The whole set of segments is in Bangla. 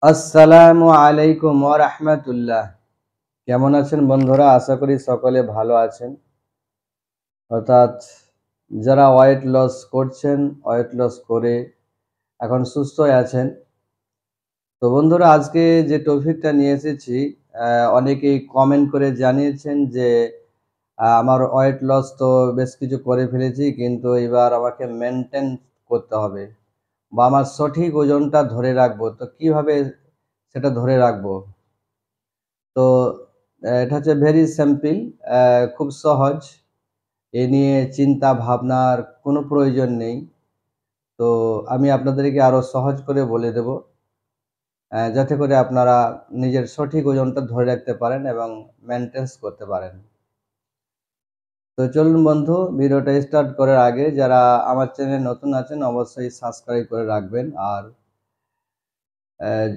আসসালামু আলাইকুম ওয়া রাহমাতুল্লাহ। কেমন আছেন বন্ধুরা? আশা করি সকলে ভালো আছেন। অর্থাৎ যারা ওয়েট লস করছেন, ওয়েট লস করে এখন সুস্থই আছেন। তো বন্ধুরা, আজকে যে টপিকটা নিয়ে এসেছি, অনেকেই কমেন্ট করে জানিয়েছেন যে আমার ওয়েট লস তো বেশ কিছু করে ফেলেছি, কিন্তু এবার আমাকে মেইনটেইন করতে হবে বা আমার সঠিক ওজনটা ধরে রাখবো। তো কিভাবে সেটা ধরে রাখবো? তো এটা হচ্ছে ভেরি সিম্পল, খুব সহজ। এ নিয়ে চিন্তা ভাবনার কোনো প্রয়োজন নেই। তো আমি আপনাদেরকে আরো সহজ করে বলে দেব, যাতে করে আপনারা নিজের সঠিক ওজনটা ধরে রাখতে পারেন এবং মেইনটেন্স করতে পারেন। তো চলুন বন্ধু, ভিডিওটা স্টার্ট করার আগে যারা আমার চ্যানেলে নতুন আছেন অবশ্যই সাবস্ক্রাইব করে রাখবেন। আর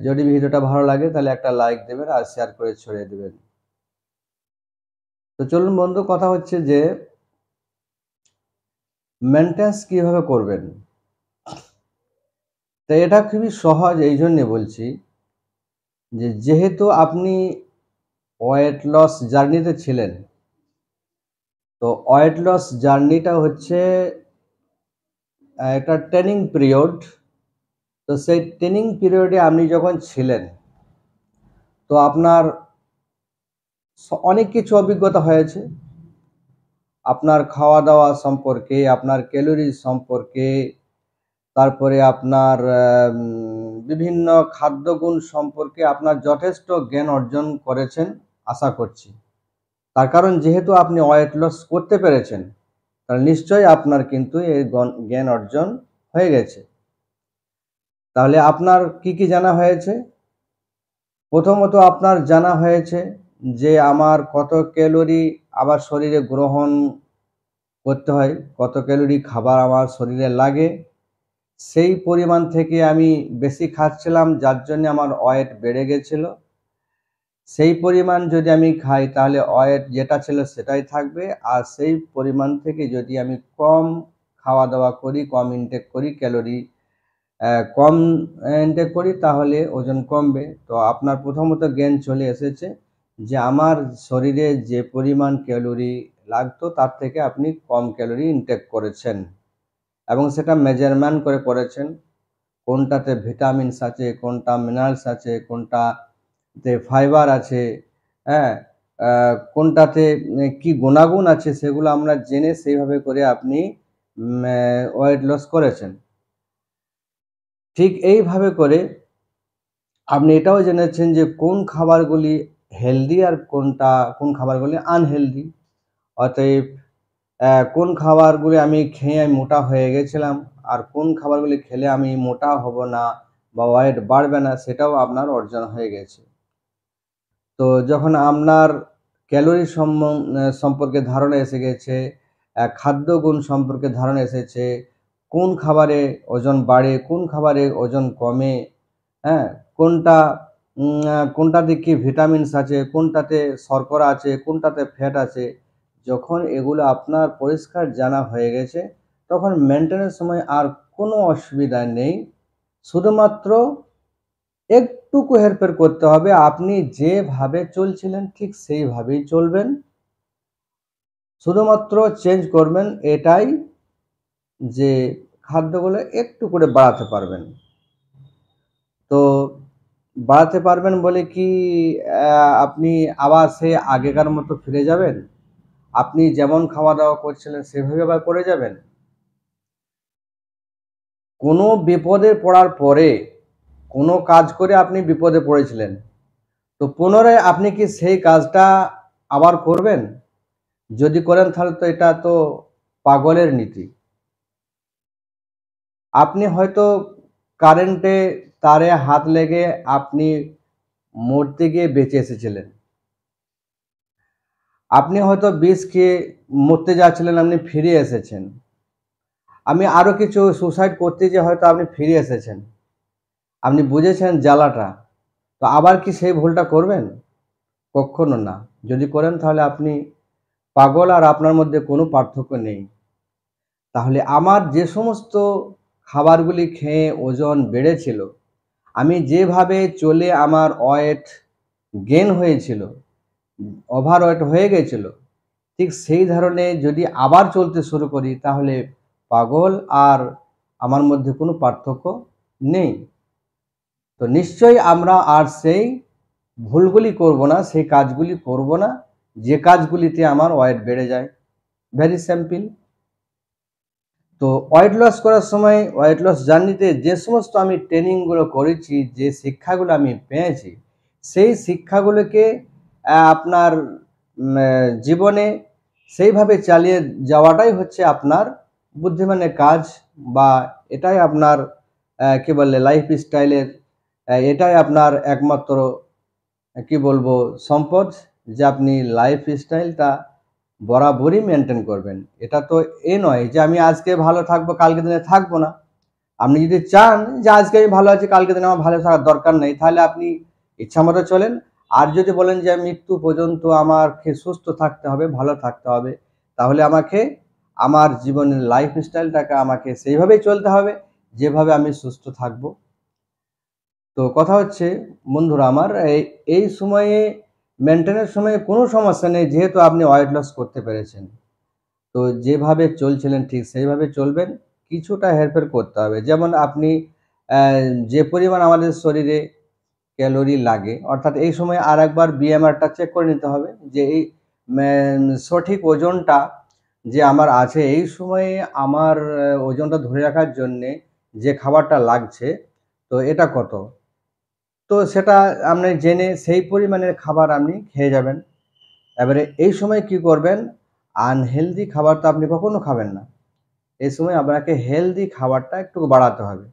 যদি ভিডিওটা ভালো লাগে তাহলে একটা লাইক দেবেন আর শেয়ার করে ছড়িয়ে দিবেন। তো চলুন বন্ধু, কথা হচ্ছে যে মেইনটেন্স কিভাবে করবেন? তো এটা খুবই সহজ, এই জন্যে বলছি যে যেহেতু আপনি ওয়েট লস জার্নিতে ছিলেন, তো ওয়েট লস জার্নিটা হচ্ছে একটা ট্রেনিং পিরিয়ড। তো সেই ট্রেনিং পিরিয়ডে আপনি যখন ছিলেন, তো আপনার অনেক কিছু অভিজ্ঞতা হয়েছে। আপনার খাওয়া দাওয়া সম্পর্কে, আপনার ক্যালোরি সম্পর্কে, তারপরে আপনার বিভিন্ন খাদ্যগুণ সম্পর্কে আপনার যথেষ্ট জ্ঞান অর্জন করেছেন আশা করছি। তার কারণ যেহেতু আপনি ওয়েট লস করতে পেরেছেন, তাহলে নিশ্চয়ই আপনার কিন্তু এই জ্ঞান অর্জন হয়ে গেছে। তাহলে আপনার কি জানা হয়েছে? প্রথমত আপনার জানা হয়েছে যে আমার কত ক্যালোরি আমার শরীরে গ্রহণ করতে হয়, কত ক্যালোরি খাবার আমার শরীরে লাগে। সেই পরিমাণ থেকে আমি বেশি খাচ্ছিলাম, যার জন্য আমার ওয়েট বেড়ে গেছিল। সেই পরিমাণ যদি আমি খাই তাহলে ওয়েট যেটা ছিল সেটাই থাকবে। আর সেই পরিমাণ থেকে যদি আমি কম খাওয়া-দাওয়া করি, কম ইনটেক করি, ক্যালোরি কম ইনটেক করি, তাহলে ওজন কমবে। তো আপনার প্রথমত জ্ঞান চলে এসেছে যে আমার শরীরে যে পরিমাণ ক্যালোরি লাগতো তার থেকে আপনি কম ক্যালোরি ইনটেক করেছেন এবং সেটা মেজারমেন্ট করে করেছেন। কোনটাতে ভিটামিনস আছে, কোনটা মিনারেলস আছে, কোনটাতে ফাইবার আছে, হ্যাঁ? কোনটাতে কি গুণাগুণ আছে সেগুলো আমরা জেনে সেইভাবে করে আপনি ওয়েট লস করেছেন। ঠিক এইভাবে করে আপনি এটাও জেনেছেন যে কোন খাবারগুলি হেলদি আর কোন খাবারগুলি আনহেলদি। অতএব কোন খাবারগুলি আমি খেয়ে আমি মোটা হয়ে গেছিলাম আর কোন খাবারগুলি খেলে আমি মোটা হব না বা ওয়েট বাড়বে না, সেটাও আপনার অর্জন হয়ে গেছে। তো যখন আপনার ক্যালোরি সম্পর্কে ধারণা এসে গেছে, খাদ্যগুণ সম্পর্কে ধারণা এসেছে, কোন খাবারে ওজন বাড়ে, কোন খাবারে ওজন কমে, হ্যাঁ? কোনটা কোনটাতে কি ভিটামিনস আছে, কোনটাতে শর্করা আছে, কোনটাতে ফ্যাট আছে। যখন এগুলো আপনার পরিষ্কার জানা হয়ে গেছে, তখন মেইনটেইনের সময় আর কোনো অসুবিধা নেই। শুধুমাত্র একটুকু হেরফের করতে হবে। আপনি যেভাবে চলছিলেন ঠিক সেইভাবেই চলবেন। শুধুমাত্র চেঞ্জ করবেন এটাই যে খাদ্যগুলো একটু করে বাড়াতে পারবেন। তো বাড়াতে পারবেন বলে কি আপনি আবার সেই আগেকার মতো ফিরে যাবেন? আপনি যেমন খাওয়া-দাওয়া করছিলেন সেভাবে আবার করে যাবেন? কোনো বিপদে পড়ার পরে, কোনো কাজ করে আপনি বিপদে পড়েছিলেন। তো পুনরায় আপনি কি সেই কাজটা আবার করবেন? যদি করেন তাহলে তো এটা তো পাগলের নীতি। আপনি হয়তো কারেন্টে তারে হাত লেগে আপনি মরতে গিয়ে বেঁচে এসেছিলেন। আপনি হয়তো বিষ খেয়ে মরতে যাচ্ছিলেন, আপনি ফিরে এসেছেন। আমি আরো কিছু সুসাইড করতে যেয়ে হয়তো আপনি ফিরে এসেছেন। আপনি বুঝেছেন জ্বালাটা। তো আবার কি সেই ভুলটা করবেন? কক্ষনো না। যদি করেন তাহলে আপনি পাগল আর আপনার মধ্যে কোনো পার্থক্য নেই। তাহলে আমার যে সমস্ত খাবারগুলি খেয়ে ওজন বেড়েছিল, আমি যেভাবে চলে আমার ওয়েট গেইন হয়েছিল, ওভারওয়েট হয়ে গেছিল, ঠিক সেই ধরনের যদি আবার চলতে শুরু করি তাহলে পাগল আর আমার মধ্যে কোনো পার্থক্য নেই। তো নিশ্চয়ই আমরা আর সেই ভুলগুলি করব না, সেই কাজগুলি করব না যে কাজগুলিতে আমার ওয়েট বেড়ে যায়। Very simple. তো ওয়েট লস করার সময়, ওয়েট লস জার্নিতে যে সমস্ত আমি ট্রেনিংগুলো করেছি, যে শিক্ষাগুলো আমি পেয়েছি, সেই শিক্ষাগুলোকে আপনার জীবনে সেইভাবে চালিয়ে যাওয়াটাই হচ্ছে আপনার বুদ্ধিমানের কাজ, বা এটাই আপনার কি বলে লাইফ স্টাইলের, এটাই আপনার একমাত্র কি বলবো সম্পদ, যে আপনি লাইফ স্টাইলটা বরাবরই মেনটেন করবেন। এটা তো এ নয় যে আমি আজকে ভালো থাকবো, কালকে দিনে থাকবো না। আপনি যদি চান যে আজকে আমি ভালো আছি, কালকে দিনে আমার ভালো থাকার দরকার নেই, তাহলে আপনি ইচ্ছামতো চলেন। আর যদি বলেন যে মৃত্যু পর্যন্ত আমাকে সুস্থ থাকতে হবে, ভালো থাকতে হবে, তাহলে আমাকে আমার জীবনের লাইফ স্টাইলটাকে আমাকে সেইভাবেই চলতে হবে যেভাবে আমি সুস্থ থাকবো। তো কথা হচ্ছে বন্ধুরা আমার, এই সময়ে মেনটেনের সময়ে কোনো সমস্যা নেই, যেহেতু আপনি ওয়েট লস করতে পেরেছেন। তো যেভাবে চলছিলেন ঠিক সেইভাবে চলবেন। কিছুটা হেরফের করতে হবে। যেমন আপনি যে পরিমাণ আমাদের শরীরে ক্যালোরি লাগে, অর্থাৎ এই সময় আরেকবার BMRটা চেক করে নিতে হবে যে এই সঠিক ওজনটা যে আমার আছে, এই সময়ে আমার ওজনটা ধরে রাখার জন্যে যে খাবারটা লাগছে, তো এটা কত? তো সেটা আপনি জেনে সেই পরিমাণের খাবার আপনি খেয়ে যাবেন। এবারে এই সময় কি করবেন? আনহেলদি খাবার তো আপনি কখনো খাবেন না। এই সময় আপনাকে হেলদি খাবারটা একটু বাড়াতে হবে।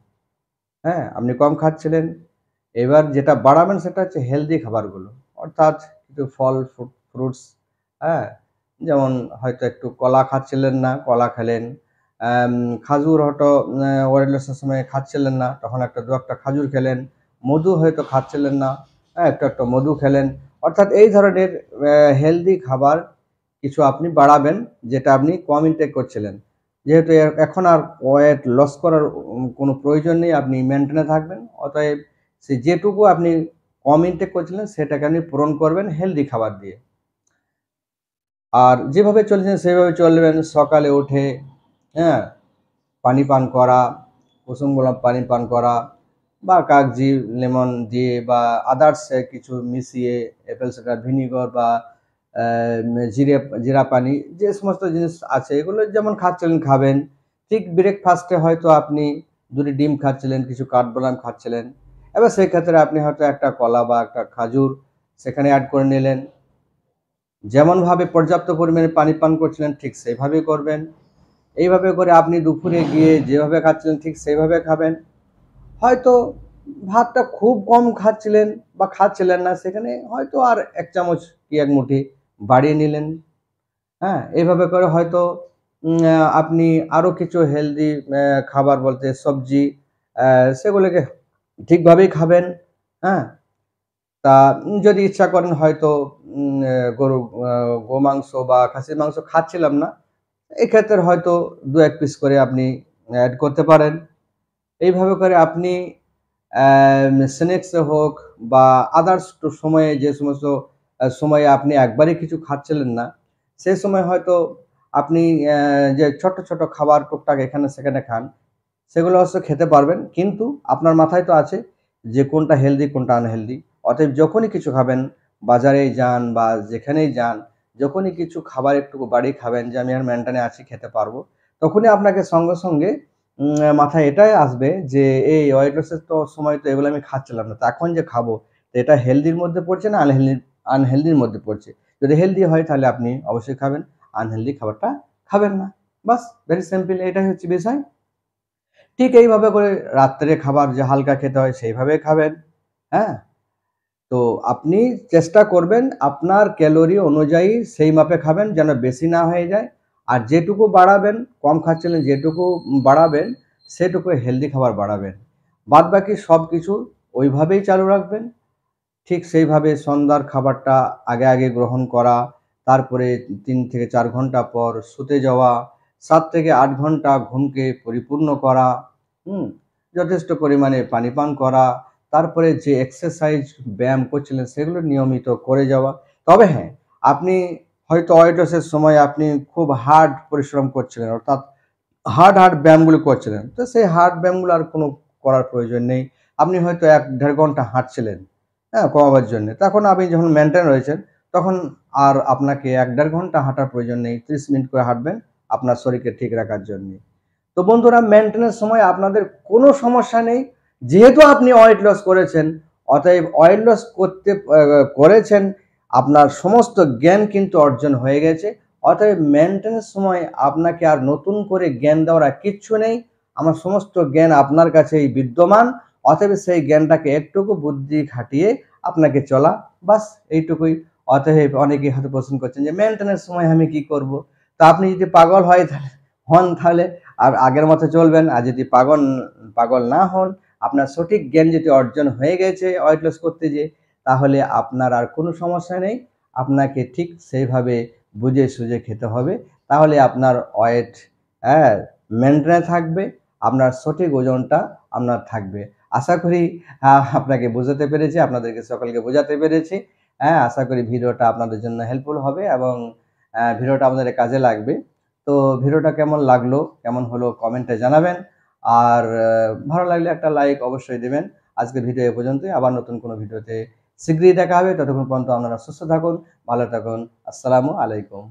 হ্যাঁ? আপনি কম খাচ্ছিলেন। এবার যেটা বাড়াবেন সেটা হচ্ছে হেলদি খাবারগুলো। অর্থাৎ কিছু ফল, ফ্রুটস, হ্যাঁ? যেমন হয়তো একটু কলা খাচ্ছিলেন না, কলা খেলেন। আম খাজুর হয়তো ওয়েট লসের সময় খাচ্ছিলেন না, তখন একটা ২-১টা খাজুর খেলেন। মধু হয়তো খাচ্ছিলেন না, হ্যাঁ? একটু মধু খেলেন। অর্থাৎ এই ধরনের হেলদি খাবার কিছু আপনি বাড়াবেন, যেটা আপনি কম ইনটেক করছিলেন। যেহেতু এখন আর ওয়েট লস করার কোনো প্রয়োজন নেই, আপনি মেইনটেইন এ থাকবেন। অতএব যেটুকু আপনি কম ইনটেক করছিলেন সেটাকে আপনি পূরণ করবেন হেলদি খাবার দিয়ে। আর যেভাবে চলছেন সেভাবে চলবেন। সকালে উঠে, হ্যাঁ? পানি পান করা, কুসুম গরম পানি পান করা, বা কাগজি লেমন দিয়ে বা আদার্স কিছু মিশিয়ে অ্যাপেল সাইডার ভিনিগার বা জিরা পানি, যে সমস্ত জিনিস আছে এগুলো যেমন খাচ্ছিলেন খাবেন। ঠিক ব্রেকফাস্টে হয়তো আপনি ২ টি ডিম খাচ্ছিলেন, কিছু কাঠবাদাম খাচ্ছিলেন। এবার সেক্ষেত্রে আপনি হয়তো একটা কলা বা একটা খাজুর সেখানে এড করে নিলেন। যেমনভাবে পর্যাপ্ত পরিমাণে পানি পান করছিলেন ঠিক সেইভাবেই করবেন। এইভাবে করে আপনি দুপুরে গিয়ে যেভাবে খাচ্ছিলেন ঠিক সেইভাবে খাবেন। হয়তো ভাতটা খুব কম খাচ্ছিলেন বা খাচ্ছিলেন না, সেখানে হয়তো আর ১ চামচ কি ১ মুঠি বাড়িয়ে নিলেন। হ্যাঁ? এভাবে করে হয়তো আপনি আরো কিছু হেলদি খাবার বলতে সবজি, সেগুলোকে ঠিকভাবেই খাবেন। হ্যাঁ? তা যদি ইচ্ছা করেন হয়তো উম অ্যা গরু আ গোমাংস বা খাসির মাংস খাচ্ছিলাম না, এক্ষেত্রে হয়তো ২-১ পিস করে আপনি এড করতে পারেন। এইভাবে করে আপনি স্ন্যাকস এ হোক বা আদার্স সময়ে যে সমস্ত সময়ে আপনি একবারেই কিছু খাচ্ছিলেন না, সে সময় হয়তো আপনি যে ছোট্ট, ছোট খাবার টুকটাক এখানে সেখানে খান, সেগুলো অবশ্য খেতে পারবেন। কিন্তু আপনার মাথায় তো আছে যে কোনটা হেলদি, কোনটা আনহেলদি। অতএব যখনই কিছু খাবেন, বাজারেই যান বা যেখানেই যান, যখনই কিছু খাবার একটু বাড়িয়ে খাবেন যে আমি আর মেন্টেনে আছি, খেতে পারবো, তখনই আপনাকে সঙ্গে, সঙ্গে মাথায় এটাই আসবে যে এই ওয়েট লসের তো সময় তো এগুলো আমি খাচ্ছিলাম না। তো এখন যে খাবো, তো এটা হেলদির মধ্যে পড়ছে না আনহেলদির মধ্যে পড়ছে। যদি হেলদি হয় তাহলে আপনি অবশ্যই খাবেন। আনহেলদি খাবারটা খাবেন না। বাস, ভেরি সিম্পল, এটাই হচ্ছে বিষয়। ঠিক এইভাবে করে রাত্রে খাবার যে হালকা খেতে হয় সেইভাবেই খাবেন। হ্যাঁ? তো আপনি চেষ্টা করবেন আপনার ক্যালোরি অনুযায়ী সেই মাপে খাবেন যেন বেশি না হয়ে যায়। আর যেটুকু বাড়াবেন, কম খাচ্ছিলেন যেটুকু বাড়াবেন, সেটুকু হেলদি খাবার বাড়াবেন। বাদবাকি সবকিছু ওইভাবেই চালু রাখবেন। ঠিক সেইভাবে সন্ধ্যার খাবারটা আগে, আগে গ্রহণ করা, তারপরে ৩ থেকে ৪ ঘন্টা পর শুতে যাওয়া, ৭ থেকে ৮ ঘন্টা ঘুমকে পরিপূর্ণ করা, হুম? যথেষ্ট পরিমাণে পানি পান করা, তারপরে যে এক্সারসাইজ ব্যায়াম করছিলেন সেগুলো নিয়মিত করে যাওয়া। তবে হ্যাঁ, আপনি হয়তো ওয়েট লসের সময় আপনি খুব হার্ড পরিশ্রম করছিলেন, অর্থাৎ হার্ড ব্যায়ামগুলো করছিলেন। তো সেই হার্ড ব্যায়ামগুলো আর কোনো করার প্রয়োজন নেই। আপনি হয়তো ১-১.৫ ঘন্টা হাঁটছিলেন, হ্যাঁ? কমাবার জন্যে। তখন আপনি যখন মেইনটেইন রয়েছেন, তখন আর আপনাকে ১-১.৫ ঘন্টা হাঁটার প্রয়োজন নেই। ৩০ মিনিট করে হাঁটবেন আপনার শরীরকে ঠিক রাখার জন্যে। তো বন্ধুরা, মেইনটেইনের সময় আপনাদের কোনো সমস্যা নেই। যেহেতু আপনি ওয়েট লস করেছেন, অতএব ওয়েট লস করেছেন, আপনার সমস্ত জ্ঞান কিন্তু অর্জন হয়ে গেছে। অতএব মেইনটেইনের সময় আপনাকে আর নতুন করে জ্ঞান দেওয়ার আর কিচ্ছু নেই। আমার সমস্ত জ্ঞান আপনার কাছেই বিদ্যমান। অতএব সেই জ্ঞানটাকে একটুকু বুদ্ধি খাটিয়ে আপনাকে চলা, বাস এইটুকুই। অতএব অনেকেই হয়তো প্রশ্ন করছেন যে মেইনটেইনের সময় আমি কি করব? তো আপনি যদি পাগল হন তাহলে আর আগের মতো চলবেন। আর যদি পাগল না হন, আপনার সঠিক জ্ঞান যদি অর্জন হয়ে গেছে ওয়েট লস করতে যেয়ে, তাহলে আপনার আর কোনো সমস্যা নেই। আপনাকে ঠিক সেইভাবে বুঝে সুঝে খেতে হবে। তাহলে আপনার ওয়েট, হ্যাঁ, মেইনটেইন থাকবে। আপনার সঠিক ওজনটা আপনার থাকবে। আশা করি আপনাকে বোঝাতে পেরেছি, আপনাদেরকে সকলকে বোঝাতে পেরেছি। হ্যাঁ, আশা করি ভিডিওটা আপনাদের জন্য হেল্পফুল হবে এবং ভিডিওটা আপনাদের কাজে লাগবে। তো ভিডিওটা কেমন লাগলো, কেমন হলো কমেন্টে জানাবেন। আর ভালো লাগলে একটা লাইক অবশ্যই দিবেন। আজকের ভিডিও এ পর্যন্তই। আবার নতুন কোনো ভিডিওতে শীঘ্রই দেখা হবে। ততক্ষণ পর্যন্ত আপনারা সুস্থ থাকুন, ভালো থাকুন। আসসালামু আলাইকুম।